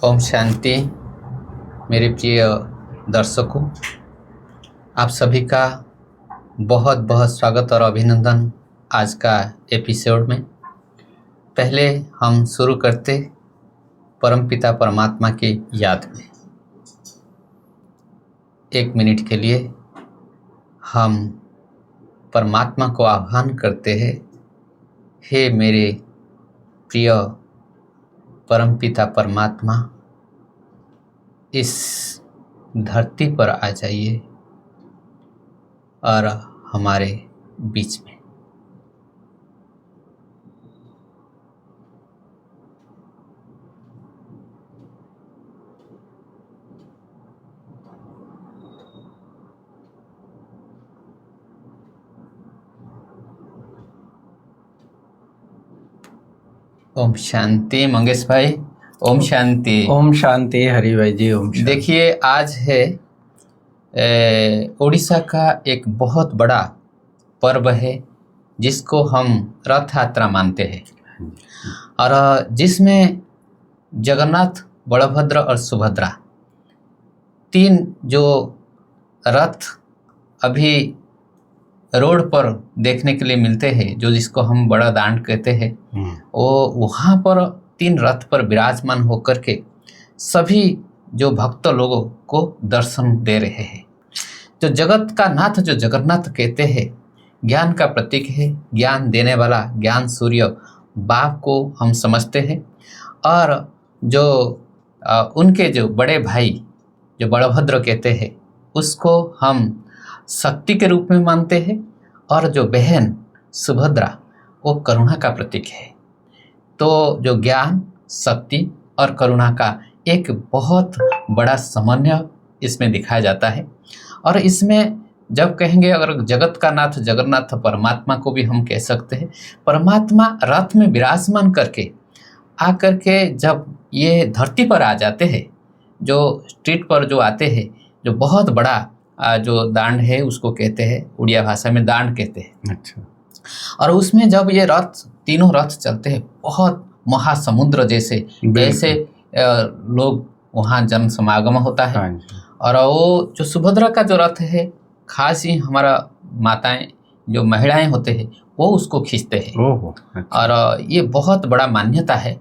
ओम शांति। मेरे प्रिय दर्शकों, आप सभी का बहुत बहुत स्वागत और अभिनंदन आज का एपिसोड में। पहले हम शुरू करते परमपिता परमात्मा की याद में। 1 मिनट के लिए हम परमात्मा को आह्वान करते हैं, हे मेरे प्रिय परमपिता परमात्मा, इस धरती पर आ जाइए और हमारे बीच में। ओम शांति। मंगेश भाई, ओम शांति। ओम शांति हरि भाई जी। ओम शांति। देखिए, आज है उड़ीसा का एक बहुत बड़ा पर्व है जिसको हम रथ यात्रा मानते हैं, और जिसमें जगन्नाथ, बलभद्र और सुभद्रा 3 जो रथ अभी रोड पर देखने के लिए मिलते हैं, जो जिसको हम बड़ा दांड कहते हैं, वो वहाँ पर 3 रथ पर विराजमान होकर के सभी जो भक्त लोगों को दर्शन दे रहे हैं। जो जगत का नाथ, जो जगन्नाथ कहते हैं, ज्ञान का प्रतीक है, ज्ञान देने वाला ज्ञान सूर्य बाप को हम समझते हैं। और जो उनके जो बड़े भाई जो बलभद्र कहते हैं, उसको हम शक्ति के रूप में मानते हैं, और जो बहन सुभद्रा वो करुणा का प्रतीक है। तो जो ज्ञान, शक्ति और करुणा का एक बहुत बड़ा समन्वय इसमें दिखाया जाता है। और इसमें जब कहेंगे, अगर जगत का नाथ जगन्नाथ परमात्मा को भी हम कह सकते हैं। परमात्मा रथ में विराजमान करके आकर के जब ये धरती पर आ जाते हैं, जो स्ट्रीट पर जो आते हैं, जो बहुत बड़ा जो दांड है उसको कहते हैं, उड़िया भाषा में दांड कहते हैं। अच्छा। और उसमें जब ये रथ, तीनों रथ चलते हैं, बहुत महासमुद्र जैसे लोग वहाँ जन समागम होता है। और वो जो सुभद्रा का जो रथ है, खास ही हमारा माताएं जो महिलाएं होते हैं वो उसको खींचते हैं। अच्छा। और ये बहुत बड़ा मान्यता है।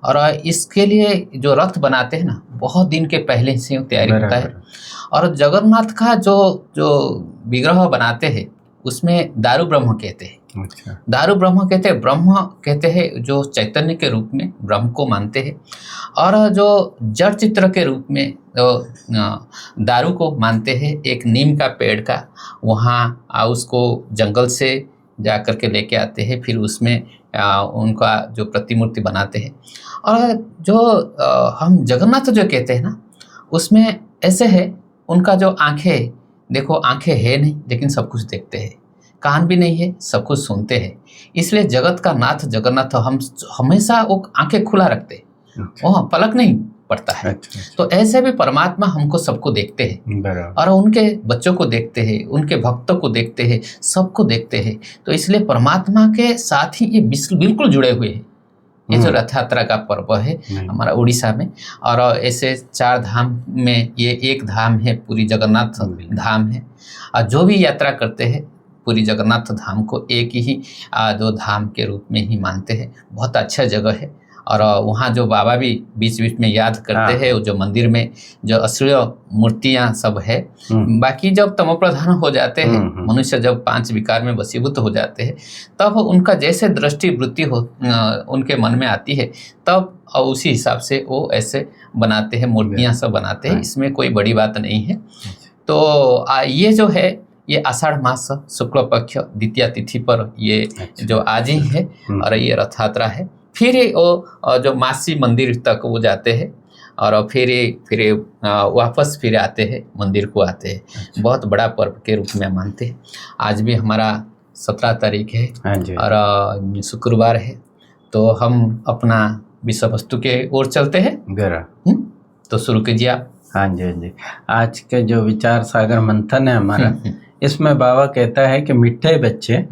और इसके लिए जो रथ बनाते हैं ना, बहुत दिन के पहले से तैयारी होता है। और जगन्नाथ का जो विग्रह बनाते हैं उसमें दारू ब्रह्म कहते हैं। अच्छा। दारू ब्रह्म कहते हैं, ब्रह्म कहते हैं जो चैतन्य के रूप में ब्रह्म को मानते हैं। और जो जड़ चित्र के रूप में दारू को मानते हैं, एक नीम का पेड़ का, वहाँ उसको जंगल से जा कर के लेके आते हैं, फिर उसमें उनका जो प्रतिमूर्ति बनाते हैं। और जो हम जगन्नाथ जो कहते हैं ना, उसमें ऐसे है, उनका जो आंखें, देखो आंखें है नहीं लेकिन सब कुछ देखते हैं, कान भी नहीं है सब कुछ सुनते हैं। इसलिए जगत का नाथ जगन्नाथ हम हमेशा वो आंखें खुला रखते हैं, वो पलक नहीं पड़ता है। अच्छा। तो ऐसे भी परमात्मा हमको सबको देखते हैं, और उनके बच्चों को देखते हैं, उनके भक्तों को देखते हैं, सबको देखते हैं। तो इसलिए परमात्मा के साथ ही ये बिल्कुल जुड़े हुए हैं। ये जो रथ यात्रा का पर्व है हमारा उड़ीसा में, और ऐसे 4 धाम में ये एक धाम है, पूरी जगन्नाथ धाम है। और जो भी यात्रा करते हैं पूरी जगन्नाथ धाम को एक ही 2 धाम के रूप में ही मानते हैं। बहुत अच्छा जगह है। और वहाँ जो बाबा भी बीच बीच में याद करते हैं, जो मंदिर में जो असली मूर्तियाँ सब है। बाकी जब तमोप्रधान हो जाते हैं मनुष्य, जब 5 विकार में वशीभूत हो जाते हैं, तब उनका जैसे दृष्टि वृत्ति हो उनके मन में आती है, तब उसी हिसाब से वो ऐसे बनाते हैं, मूर्तियाँ सब बनाते हैं। इसमें कोई बड़ी बात नहीं है। तो ये जो है, ये आषाढ़ मास शुक्ल पक्ष द्वितीया तिथि पर ये जो आज ही है, और ये रथ यात्रा है। फिर वो जो मासी मंदिर तक वो जाते हैं, और फिर वापस फिर आते हैं, मंदिर को आते हैं। अच्छा। बहुत बड़ा पर्व के रूप में मानते हैं। आज भी हमारा 17 तारीख है और शुक्रवार है। तो हम अपना विषय वस्तु के ओर चलते हैं। तो शुरू कीजिए आप। हाँ जी। आज का जो विचार सागर मंथन है हमारा, इसमें बाबा कहता है कि मिठे बच्चे,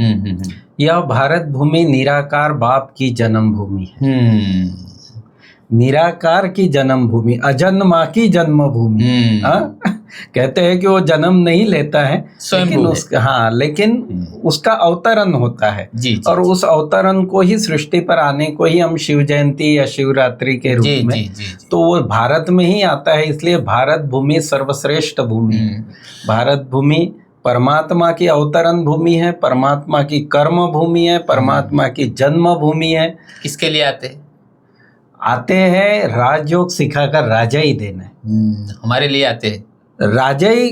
यह भारत भूमि निराकार बाप की जन्मभूमि है। निराकार की जन्मभूमि, अजन्मा की जन्मभूमि। हाँ, कहते हैं कि वो जन्म नहीं लेता है, लेकिन उसका लेकिन उसका अवतरण होता है। और उस अवतरण को ही, सृष्टि पर आने को ही हम शिव जयंती या शिवरात्रि के रूप में, तो वो भारत में ही आता है। इसलिए भारत भूमि सर्वश्रेष्ठ भूमि। भारत भूमि परमात्मा की अवतरण भूमि है, परमात्मा की कर्म भूमि है, परमात्मा की जन्म भूमि है। किसके लिए आते हैं राजयोग सिखाकर राजा ही देना, हमारे लिए आते हैं। राजा ही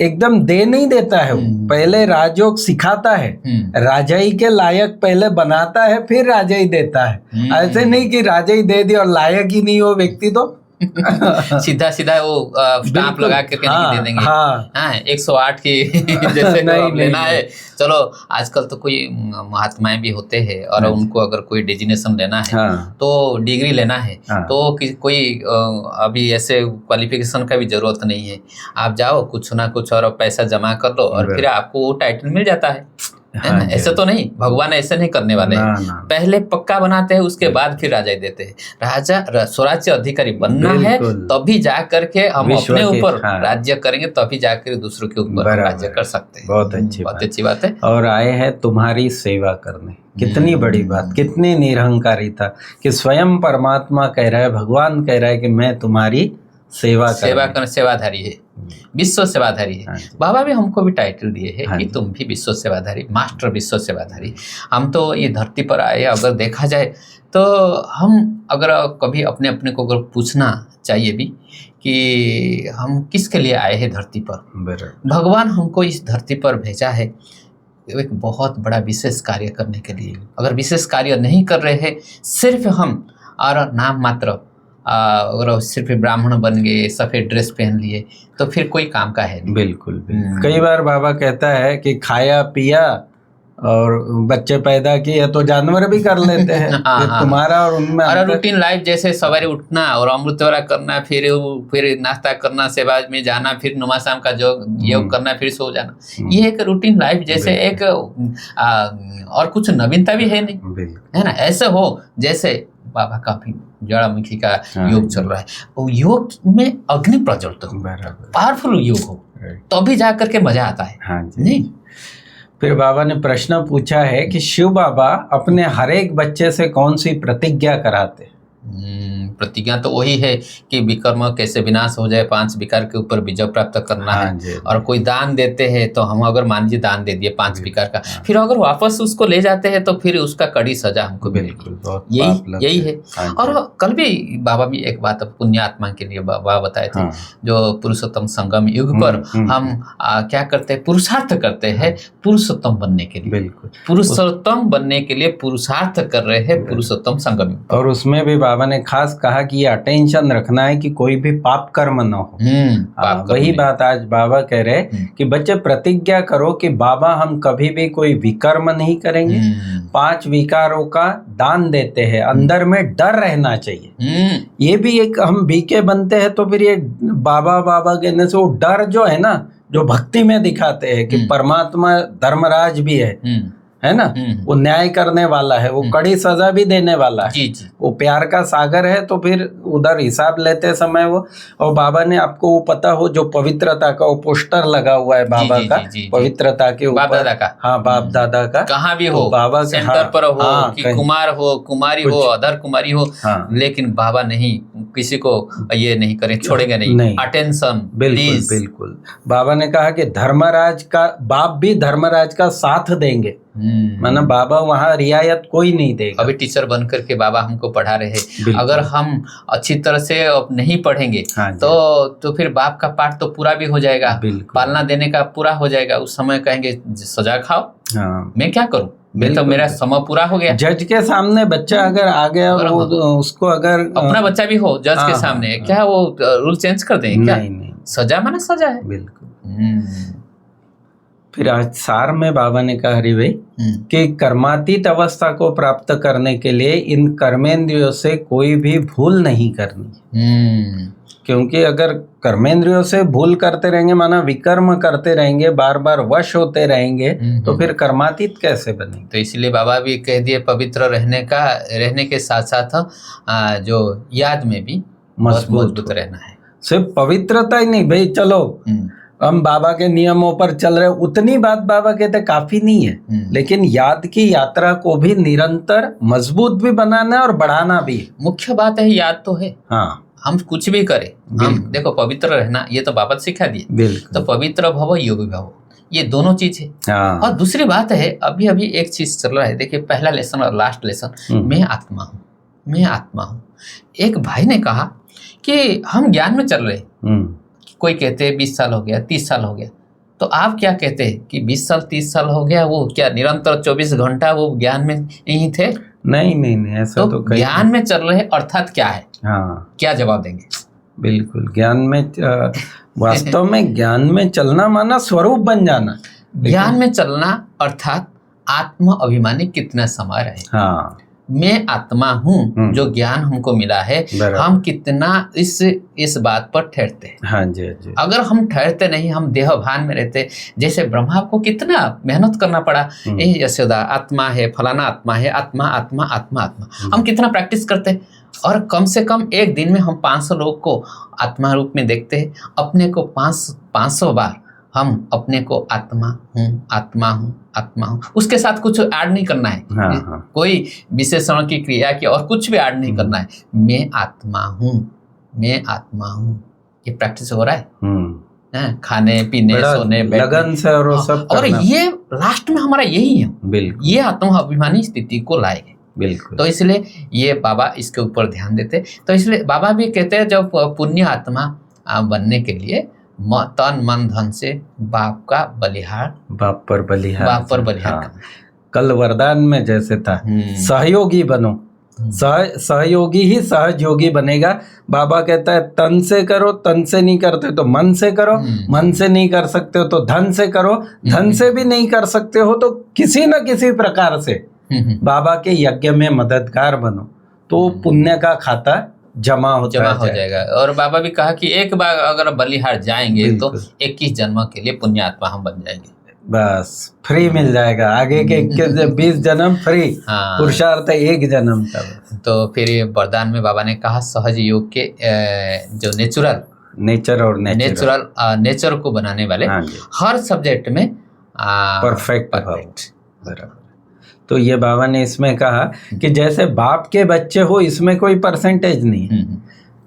एकदम दे नहीं देता है, पहले राजयोग सिखाता है, राजाई के लायक पहले बनाता है, फिर राजा ही देता है। ऐसे नहीं कि राजा ही दे दिया और लायक ही नहीं हो व्यक्ति, तो सीधा वो स्टाम्प लगा करके नहीं दे देंगे। 108 की जैसे लेना है। चलो आजकल तो कोई महात्माएं भी होते हैं और उनको अगर कोई डेजिग्नेशन लेना है तो डिग्री लेना है तो कोई अभी ऐसे क्वालिफिकेशन का भी जरूरत नहीं है। आप जाओ कुछ ना कुछ और पैसा जमा कर लो और फिर आपको वो टाइटल मिल जाता है। ऐसे तो नहीं, भगवान ऐसे नहीं करने वाले हैं। पहले पक्का बनाते हैं, उसके बाद फिर राजा देते हैं। राजा स्वराज्य अधिकारी बनना है तभी जा करके हम अपने ऊपर राज्य करेंगे, तभी जाकर दूसरों के ऊपर राज्य कर सकते हैं। बहुत अच्छी बात है। और आए हैं तुम्हारी सेवा करने, कितनी बड़ी बात, कितनी निरहंकारिता कि स्वयं परमात्मा कह रहा है, भगवान कह रहा है कि मैं तुम्हारी सेवा सेवाधारी है, विश्व सेवाधारी है। बाबा भी हमको भी टाइटल दिए हैं कि तुम भी विश्व सेवाधारी, मास्टर विश्व सेवाधारी। हम तो ये धरती पर आए, अगर देखा जाए तो हम अगर कभी अपने को अगर पूछना चाहिए भी कि हम किसके लिए आए हैं धरती पर। भगवान हमको इस धरती पर भेजा है एक बहुत बड़ा विशेष कार्य करने के लिए। अगर विशेष कार्य नहीं कर रहे हैं, सिर्फ हम और नाम मात्र अगर सिर्फ ब्राह्मण बन गए, सफेद ड्रेस पहन लिए, तो फिर कोई काम का है नहीं। बिल्कुल। कई बार बाबा कहता है कि खाया पिया और बच्चे पैदा किए तो जानवर भी कर लेते हैं। तुम्हारा और उनमें रूटीन लाइफ जैसे सवारी उठना और अमृत वाला करना, फिर नाश्ता करना, सेवा में जाना, फिर नुमा शाम का योग करना, फिर सो जाना, ये एक रूटीन लाइफ जैसे एक और कुछ नवीनता भी है नहीं, है ना। ऐसे हो जैसे बाबा का भी ज्वालामुखी का योग चल रहा है, वो योग में अग्नि प्रज्वलित हो, पावरफुल योग हो, तभी जा करके मजा आता है। नहीं, फिर बाबा ने प्रश्न पूछा है कि शिव बाबा अपने हर एक बच्चे से कौन सी प्रतिज्ञा कराते? प्रतिज्ञा तो वही है कि विकर्म कैसे विनाश हो जाए, 5 विकार के ऊपर विजय प्राप्त करना है। और कोई दान देते हैं तो हम अगर मान लीजिए दान दे दिए 5 विकार का, फिर अगर वापस उसको ले जाते हैं तो फिर उसका कड़ी सजा हमको मिलेगी। यही है। और कल भी बाबा भी एक बात पुण्य आत्मा के लिए बाबा बताए थे, जो पुरुषोत्तम संगम युग पर हम क्या करते हैं, पुरुषार्थ करते हैं पुरुषोत्तम बनने के लिए। पुरुषोत्तम बनने के लिए पुरुषार्थ कर रहे हैं पुरुषोत्तम संगम युग। और उसमें भी बाबा ने खास कहा कि ये अटेंशन रखना है कि कोई भी पाप कर्म न हो। वही बात आज बाबा कह रहे कि बच्चे प्रतिज्ञा करो कि बाबा हम कभी भी कोई विकर्म नहीं करेंगे, 5 विकारों का दान देते हैं, अंदर में डर रहना चाहिए। ये भी एक हम बीके बनते हैं तो फिर ये बाबा कहने से वो डर जो है ना, जो भक्ति में दिखाते हैं कि परमात्मा धर्मराज भी है ना, वो न्याय करने वाला है, वो कड़ी सजा भी देने वाला है, वो प्यार का सागर है। तो फिर उधर हिसाब लेते समय वो, और बाबा ने आपको वो पता हो जो पवित्रता का वो पोस्टर लगा हुआ है बाबा का, पवित्रता के ऊपर, बाप दादा का, कहाँ भी हो, बाबा सेंटर पर हो कि कुमार हो, कुमारी हो, अधर कुमारी हो, लेकिन बाबा नहीं किसी को ये नहीं करे, छोड़ेंगे नहीं। अटेंशन, बिल्कुल। बाबा ने कहा कि धर्मराज का बाप भी धर्मराज का साथ देंगे, माना बाबा वहाँ रियायत कोई नहीं देगा। अभी टीचर बन करके बाबा हमको पढ़ा रहे हैं, अगर हम अच्छी तरह से नहीं पढ़ेंगे तो फिर बाप का पाठ तो पूरा भी हो जाएगा, पालना देने का पूरा हो जाएगा। उस समय कहेंगे सजा खाओ, मैं क्या करूं, मैं तो मेरा समय पूरा हो गया। जज के सामने बच्चा अगर आ गया और उसको अगर अपना बच्चा भी हो जज के सामने, क्या वो रूल चेंज कर देंगे क्या? नहीं। सजा माना सजा है। बिल्कुल। फिर आज सार में बाबा ने कहा हरि भाई कि कर्मातीत अवस्था को प्राप्त करने के लिए इन कर्मेंद्रियों से कोई भी भूल नहीं करनी, क्योंकि अगर कर्मेंद्रियों से भूल करते रहेंगे, माना विकर्म करते रहेंगे, बार बार वश होते रहेंगे, तो फिर कर्मातीत कैसे बनेंगे? तो इसलिए बाबा भी कह दिए पवित्र रहने के साथ साथ जो याद में भी मजबूत रहना है। सिर्फ पवित्रता ही नहीं भाई, चलो हम बाबा के नियमों पर चल रहे, उतनी बात बाबा कहते काफी नहीं है, लेकिन याद की यात्रा को भी निरंतर मजबूत भी बनाना है और बढ़ाना भी। मुख्य बात है याद तो है। हाँ, हम कुछ भी करें, हम देखो पवित्र रहना ये तो बाबा सिखा दिए, तो पवित्र भव योगी भव, ये दोनों चीज है। हाँ। और दूसरी बात है, अभी अभी एक चीज चल रहा है, देखिए पहला लेसन और लास्ट लेसन, मैं आत्मा हूँ, मैं आत्मा हूँ। एक भाई ने कहा कि हम ज्ञान में चल रहे, कोई कहते हैं 20 साल हो गया, 30 साल हो गया, तो आप क्या कहते हैं कि 20 साल 30 साल हो गया, वो क्या निरंतर 24 घंटा वो ज्ञान में यही थे? नहीं, ऐसा तो ज्ञान में चल रहे अर्थात क्या है? हाँ, क्या जवाब देंगे? बिल्कुल, ज्ञान में वास्तव में ज्ञान में चलना माना स्वरूप बन जाना। ज्ञान में चलना अर्थात आत्म अभिमानी कितना समय रहे। हाँ, मैं आत्मा हूँ, जो ज्ञान हमको मिला है, हम कितना इस बात पर ठहरते हैं। हाँ जी। अगर हम ठहरते नहीं, हम देह भान में रहते, जैसे ब्रह्मा को कितना मेहनत करना पड़ा, यशोदा आत्मा है, फलाना आत्मा है, आत्मा आत्मा आत्मा आत्मा, हम कितना प्रैक्टिस करते, और कम से कम एक दिन में हम 500 लोग को आत्मा रूप में देखते हैं, अपने को 500 बार हम अपने को आत्मा हूँ, आत्मा हूँ, आत्मा हूँ, उसके साथ कुछ ऐड नहीं करना है। हाँ। कोई विशेषण की क्रिया की और कुछ भी ऐड नहीं करना है। मैं आत्मा हूँ, मैं आत्मा हूँ, ये प्रैक्टिस हो रहा है। खाने पीने सोने लगन से और सब और ये लास्ट में हमारा यही है। बिल्कुल, ये आत्मा अभिमानी स्थिति को लाएंगे। बिल्कुल। तो इसलिए ये बाबा इसके ऊपर ध्यान देते, तो इसलिए बाबा भी कहते हैं जब पुण्य आत्मा बनने के लिए तन मन धन से बाप पर बलिहार हाँ। कल वरदान में जैसे था सहयोगी बनो, सहयोगी ही सहयोगी बनेगा। बाबा कहता है तन से करो, तन से नहीं करते तो मन से करो, मन से नहीं कर सकते हो तो धन से करो, धन से भी नहीं कर सकते हो तो किसी न किसी प्रकार से बाबा के यज्ञ में मददगार बनो, तो पुण्य का खाता जमा हो जाएगा। और बाबा भी कहा कि एक बार अगर बलिहार जाएंगे तो 21 जन्म के लिए पुण्य आत्मा हम बन जाएंगे, बस फ्री मिल जाएगा, आगे के 20 जन्म फ्री। हाँ। पुरुषार्थ एक जन्म का। तो फिर वरदान में बाबा ने कहा सहज योग के जो नेचर को बनाने वाले हर सब्जेक्ट में परफेक्ट। तो ये बाबा ने इसमें कहा कि जैसे बाप के बच्चे हो, इसमें कोई परसेंटेज नहीं है।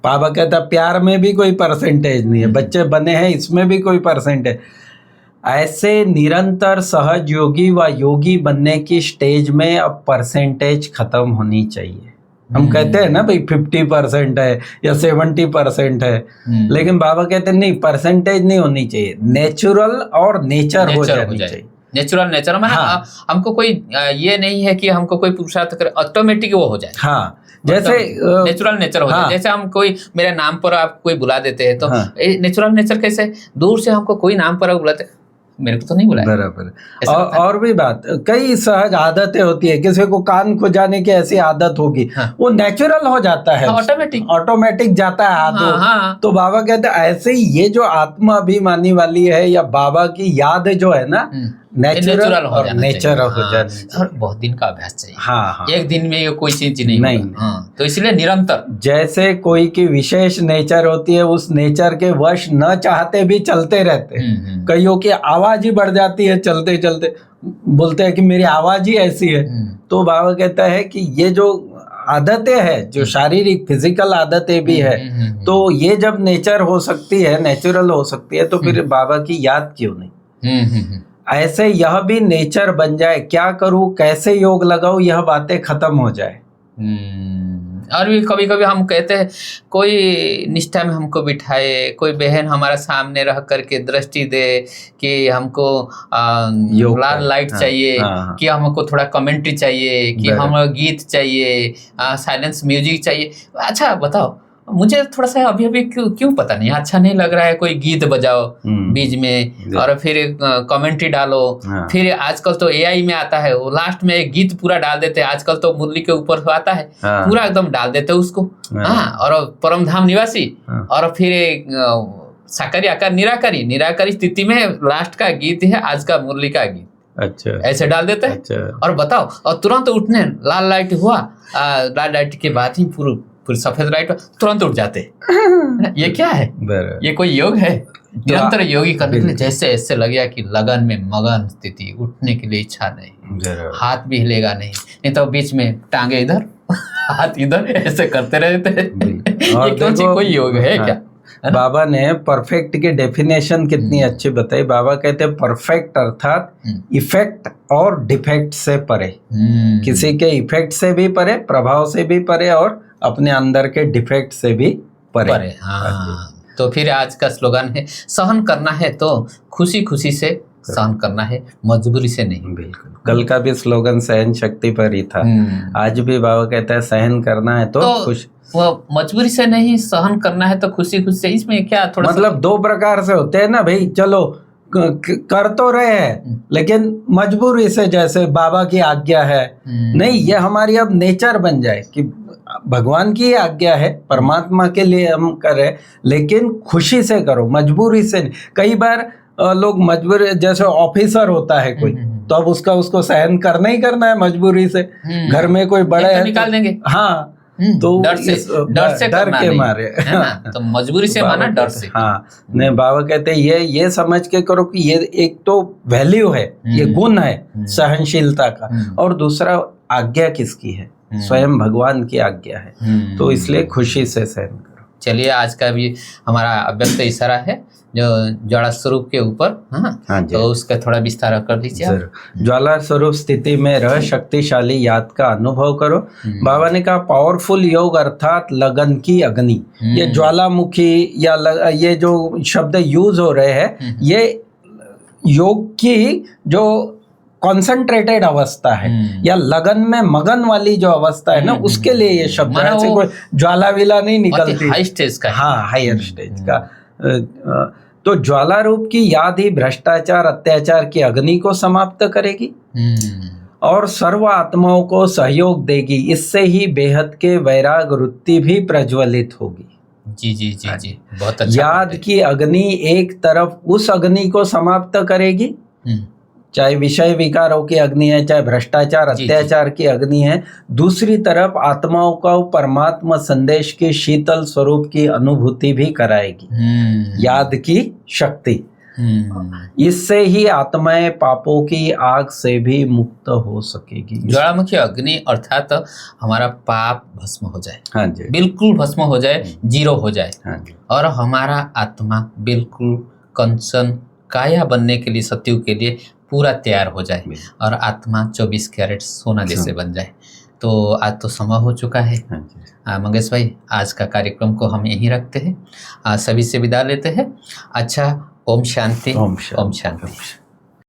बाबा कहता प्यार में भी कोई परसेंटेज नहीं है, बच्चे बने हैं इसमें भी कोई परसेंटेज। ऐसे निरंतर सहज योगी व योगी बनने की स्टेज में अब परसेंटेज खत्म होनी चाहिए। हम कहते हैं ना भाई 50% है या 70% है, लेकिन बाबा कहते नहीं, परसेंटेज नहीं होनी चाहिए, नेचुरल और नेचर हो जानी चाहिए। नेचुरल में हमको कोई ये नहीं है कि हमको कोई पुरुषार्थ करे, ऑटोमेटिक वो हो जाए। हाँ, जैसे नेचुरल हो जाए। जैसे हम कोई मेरे नाम पर आप कोई बुला देते हैं तो नेचुरल नेचर कैसे, दूर से हमको कोई नाम पर बुलाते, मेरे को तो नहीं बुलाया। बराबर। और भी बात, कई सहज आदतें होती है, किसी को कान खुजाने की ऐसी आदत होगी, वो नेचुरल हो जाता है, ऑटोमेटिक जाता है हाथ। तो बाबा कहते हैं ऐसे ही ये जो आत्मा अभिमानी वाली है या बाबा की याद जो है ना, नेचुरल हो जानी चाहिए। बहुत दिन का अभ्यास चाहिए। हाँ। एक दिन में ये कोई चीज नहीं। तो इसलिए निरंतर, जैसे कोई की विशेष नेचर होती है, उस नेचर के वश न चाहते भी चलते रहते। कईयों की आवाज ही बढ़ जाती है चलते चलते, बोलते हैं कि मेरी आवाज ही ऐसी है। तो बाबा कहता है कि ये जो आदतें हैं, जो शारीरिक फिजिकल आदतें भी है, तो ये जब नेचर हो सकती है, नेचुरल हो सकती है, तो फिर बाबा की याद क्यों नहीं। ऐसे यह भी नेचर बन जाए, क्या करूं, कैसे योग लगाऊं, यह बातें खत्म हो जाए। और भी कभी कभी हम कहते हैं कोई निष्ठा में हमको बिठाए, कोई बहन हमारा सामने रह करके दृष्टि दे कि हमको लाल लाइट चाहिए, कि हमको थोड़ा कमेंट्री चाहिए, कि हम गीत चाहिए, साइलेंस म्यूजिक चाहिए। अच्छा बताओ, मुझे थोड़ा सा अभी क्यों पता नहीं अच्छा नहीं लग रहा है, कोई गीत बजाओ बीच में और फिर कमेंट्री डालो। फिर आजकल तो एआई में आता है, वो लास्ट में एक गीत पूरा डाल देते हैं। आजकल तो मुरली के ऊपर आता है, पूरा एकदम डाल देते हैं उसको। और परम धाम निवासी, और फिर साकारी आकार निराकारी, निराकारी स्थिति में लास्ट का गीत है आज का मुरली का गीत। अच्छा, ऐसे डाल देते हैं। अच्छा। और बताओ, और तुरंत उठने, लाल लाइट हुआ, लाल लाइट के बाद ही पूरी सफेद लाइट, तुरंत उठ जाते। ये क्या है? ये कोई योग है? निरंतर योगी करने के लिए जैसे ऐसे लग गया कि लगन में मगन स्थिति, उठने के लिए इच्छा नहीं, हाथ भी हिलेगा नहीं तो बीच में टांगे इधर हाथ इधर ऐसे करते रहते हैं। ये कौन सी कोई योग है क्या? बाबा ने परफेक्ट की डेफिनेशन कितनी अच्छी बताई। बाबा कहते हैं परफेक्ट अर्थात इफेक्ट और डिफेक्ट से परे, किसी के इफेक्ट से भी परे, प्रभाव से भी परे, और अपने अंदर के डिफेक्ट से भी परे। हाँ, तो फिर आज का स्लोगन है, सहन करना है तो खुशी खुशी से सहन करना है, मजबूरी से नहीं। बिल्कुल, कल का भी स्लोगन सहन शक्ति पर ही था। आज भी बाबा कहता है सहन करना है तो खुश, वो मजबूरी से नहीं, सहन करना है तो खुशी खुशी से। इसमें क्या थोड़ा मतलब दो प्रकार से होते हैं ना भाई, चलो कर तो रहे हैं लेकिन मजबूरी से, जैसे बाबा की आज्ञा है, नहीं ये हमारी अब नेचर बन जाए कि भगवान की आज्ञा है, परमात्मा के लिए हम करें, लेकिन खुशी से करो, मजबूरी से नहीं। कई बार लोग मजबूर, जैसे ऑफिसर होता है कोई, तो अब उसको सहन करना ही करना है मजबूरी से। घर में कोई बड़ा है निकाल देंगे, हाँ, तो डर से डर के मारे, तो मजबूरी से माना, डर से। हाँ, नहीं, बाबा कहते हैं ये समझ के करो कि ये एक तो वैल्यू है, ये गुण है सहनशीलता का, और दूसरा आज्ञा किसकी है? स्वयं भगवान की आज्ञा है, तो इसलिए खुशी से सहन करो। चलिए, आज का भी हमारा अव्यक्त इशारा है जो ज्वाला स्वरूप के ऊपर, हाँ, तो उसका थोड़ा विस्तार कर दीजिए। ज्वाला स्वरूप स्थिति में रह शक्तिशाली याद का अनुभव करो। बाबा ने कहा पावरफुल योग अर्थात लगन की अग्नि। ये ज्वालामुखी या ये जो शब्द यूज हो रहे हैं, ये योग की जो कॉन्सेंट्रेटेड अवस्था है या लगन में मगन वाली जो अवस्था है ना, उसके लिए ये शब्द है। ऐसे कोई ज्वाला विला नहीं निकलती, हाई स्टेज का, हाँ, हायर स्टेज का। तो ज्वाला रूप की याद ही भ्रष्टाचार अत्याचार की अग्नि को समाप्त करेगी और सर्व आत्माओं को सहयोग देगी। इससे ही बेहद के वैराग वृत्ति भी प्रज्वलित होगी। जी जी जी जी, बहुत अच्छा। याद की अग्नि एक तरफ उस अग्नि को समाप्त करेगी, चाहे विषय विकारों की अग्नि है, चाहे भ्रष्टाचार अत्याचार की अग्नि है, दूसरी तरफ आत्माओं को परमात्मा संदेश के शीतल स्वरूप की अनुभूति भी कराएगी। याद की शक्ति, इससे ही आत्माएं पापों की आग से भी मुक्त हो सकेगी। ज्वालामुखी अग्नि अर्थात हमारा पाप भस्म हो जाए, हाँ जी, बिल्कुल भस्म हो जाए, जीरो हो जाए, हाँ जी, और हमारा आत्मा बिल्कुल कंचन काया बनने के लिए, सत्यु के लिए पूरा तैयार हो जाए, और आत्मा 24 कैरेट सोना जैसे बन जाए। तो आज तो समय हो चुका है। मंगेश भाई, आज का कार्यक्रम को हम यहीं रखते हैं, सभी से विदा लेते हैं। अच्छा, ओम शांति, ओम शांति।